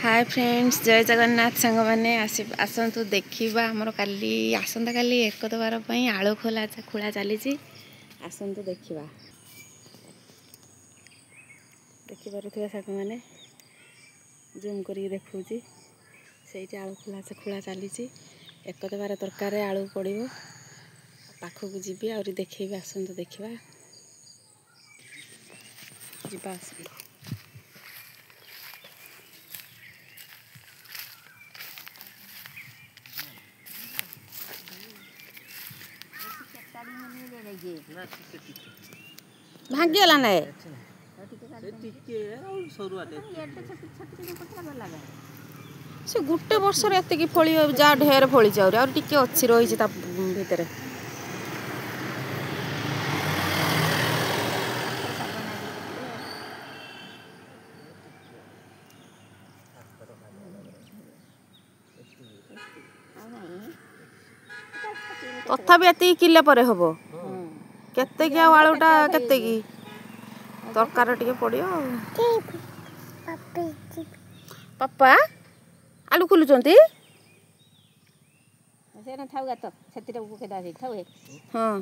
hi friends, जय जगन्नाथ सांग मैंने आसतु देखा आमर काली आसंता काली एकदबार आलू खोला चली आसतु देखा देखिपे सांग मैंने जूम कर देखी से आलू खोला चली एकदबार तरकार आलू पड़ो पाखक जी आ देखेबी आसतु देखा जा भांगीगला ना से गोटे वर्ष फली जहाँ ढेर फली टे अच्छी रही भितर तथापि ये किले पर हम केते कि आलूटा केते कि तरकार टे पड़ो पापा आलू खोलुचंती हाँ